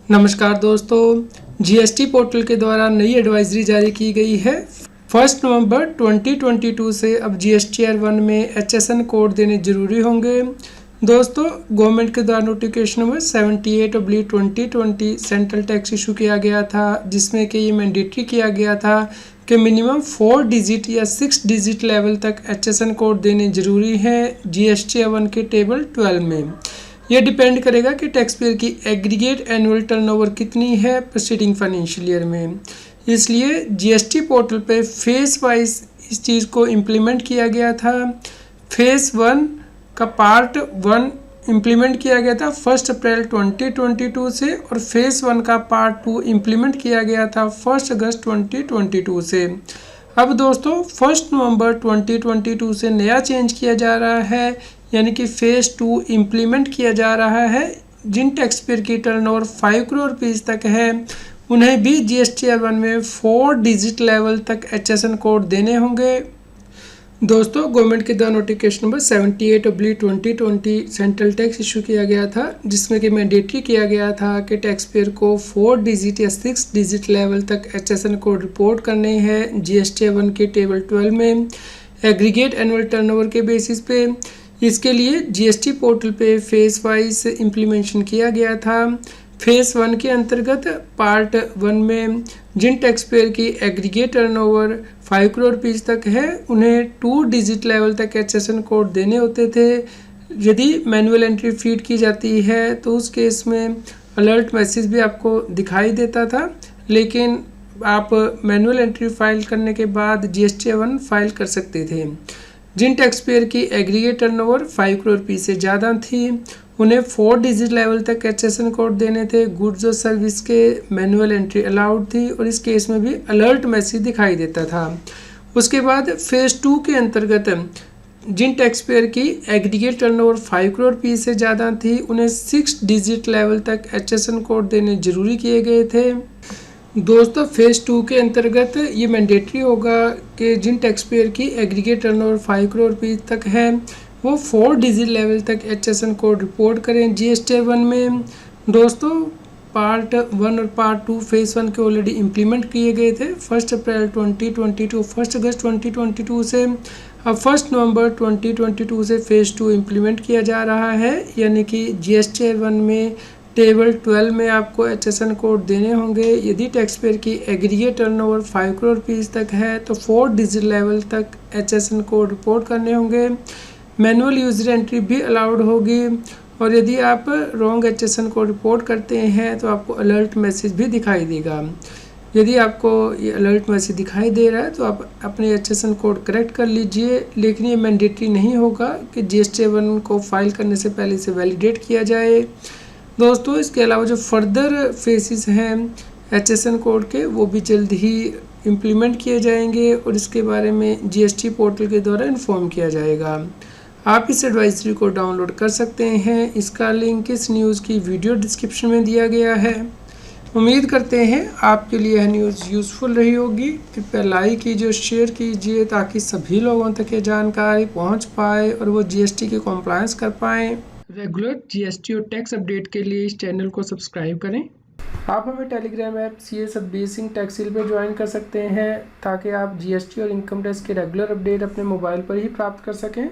नमस्कार दोस्तों, GST portal के द्वारा नई एडवाइजरी जारी की गई है। 1 नवंबर 2022 से अब जीएसटीआर 1 में HSN कोड देने जरूरी होंगे। दोस्तों, गवर्नमेंट के द्वारा notification number 78/2020 central tax issue किया गया था, जिसमें कि ये मैंडेटरी किया गया था कि मिनिमम 4 डिजिट या 6 डिजिट लेवल तक HSN कोड देने जरूरी है जीएसटीआर 1 के टेबल 12 में। यह डिपेंड करेगा कि टैक्स पेयर की एग्रीगेट एनुअल टर्नओवर कितनी है प्रीसीडिंग फाइनेंशियल ईयर में। इसलिए जीएसटी पोर्टल पे फेस वाइज इस चीज़ को इम्प्लीमेंट किया गया था। फेस 1 का पार्ट 1 इम्प्लीमेंट किया गया था 1 अप्रैल 2022 से, और फेस 1 का पार्ट 2 इम्प्लीमेंट किया गया था 1 अगस्त 2022 से। अब दोस्तों 1 नवंबर 2022 से नया चेंज किया जा रहा है, यानी कि फेज़ 2 इम्प्लीमेंट किया जा रहा है। जिन टैक्स पेयर की टर्नओवर 5 करोड़ रुपीज़ तक है, उन्हें भी जीएसटीआर 1 में 4 डिजिट लेवल तक HSN कोड देने होंगे। दोस्तों, गवर्नमेंट के द्वारा notification number 78/2020 central tax issue किया गया था, जिसमें कि मैंडेटरी किया गया था कि टैक्स पेयर को 4 डिजिट या 6 डिजिट लेवल तक HSN कोड रिपोर्ट करने हैं जीएसटीआर 1 के टेबल 12 में एग्रीगेट एनुअल टर्नओवर के बेसिस पे। इसके लिए जीएसटी पोर्टल पे फेस वाइज इम्प्लीमेंटेशन किया गया था। फेस 1 के अंतर्गत पार्ट 1 में जिन टैक्स पेयर की एग्रीगेट टर्नओवर 5 करोड़ रुपीज़ तक है, उन्हें 2 डिजिट लेवल तक HSN कोड देने होते थे। यदि मैनुअल एंट्री फीड की जाती है तो उस केस में अलर्ट मैसेज भी आपको दिखाई देता था, लेकिन आप मैनुअल एंट्री फाइल करने के बाद जीएसटीआर 1 फाइल कर सकते थे। जिन टैक्स पेयर की एग्रीगेट टर्नओवर 5 करोड़ रुपये से ज़्यादा थी, उन्हें 4 डिजिट लेवल तक HSN कोड देने थे। गुड्स और सर्विस के मैनुअल एंट्री अलाउड थी, और इस केस में भी अलर्ट मैसेज दिखाई देता था। उसके बाद फेज़ 2 के अंतर्गत जिन टैक्स पेयर की एग्रीगेट टर्नओवर 5 करोड़ रुपये से ज़्यादा थी, उन्हें 6 डिजिट लेवल तक HSN कोड देने जरूरी किए गए थे। दोस्तों, फेज़ 2 के अंतर्गत ये मैंडेटरी होगा कि जिन टैक्स पेयर की एग्रीगेट टर्नओवर 5 करोड़ रुपये तक है, वो 4 डिजिट लेवल तक HSN कोड रिपोर्ट करें जीएसटीआर 1 में। दोस्तों, पार्ट 1 और पार्ट 2 फेज़ 1 के ऑलरेडी इम्प्लीमेंट किए गए थे 1 अप्रैल 2022 1 अगस्त 2022 से। अब 1 नवंबर 2022 से फेज़ 2 इम्प्लीमेंट किया जा रहा है, यानी कि जीएसटीआर 1 में टेबल 12 में आपको HSN कोड देने होंगे। यदि टैक्स पेयर की एग्रीगेट टर्नओवर 5 करोड़ रुपीज़ तक है तो 4 डिजिट लेवल तक HSN कोड रिपोर्ट करने होंगे। मैनुअल यूजर एंट्री भी अलाउड होगी, और यदि आप रॉन्ग HSN कोड रिपोर्ट करते हैं तो आपको अलर्ट मैसेज भी दिखाई देगा। यदि आपको ये अलर्ट मैसेज दिखाई दे रहा है तो आप अपने HSN कोड करेक्ट कर लीजिए, लेकिन ये मैंडेटरी नहीं होगा कि जीएसटीआर 1 को फाइल करने से पहले इसे वैलिडेट किया जाए। दोस्तों, इसके अलावा जो फर्दर फेसेस हैं HSN कोड के, वो भी जल्द ही इम्प्लीमेंट किए जाएंगे, और इसके बारे में जीएसटी पोर्टल के द्वारा इन्फॉर्म किया जाएगा। आप इस एडवाइजरी को डाउनलोड कर सकते हैं। इसका लिंक इस न्यूज़ की वीडियो डिस्क्रिप्शन में दिया गया है। उम्मीद करते हैं आपके लिए यह न्यूज़ यूज़फुल रही होगी। कृपया लाइक कीजिए, शेयर कीजिए, ताकि सभी लोगों तक ये जानकारी पहुंच पाए और वो जीएसटी की कॉम्प्लायंस कर पाएँ। रेगुलर जीएसटी और टैक्स अपडेट के लिए इस चैनल को सब्सक्राइब करें। आप हमें टेलीग्राम ऐप CS बेसिंग टैक्सिल पर ज्वाइन कर सकते हैं, ताकि आप जीएसटी और इनकम टैक्स के रेगुलर अपडेट अपने मोबाइल पर ही प्राप्त कर सकें।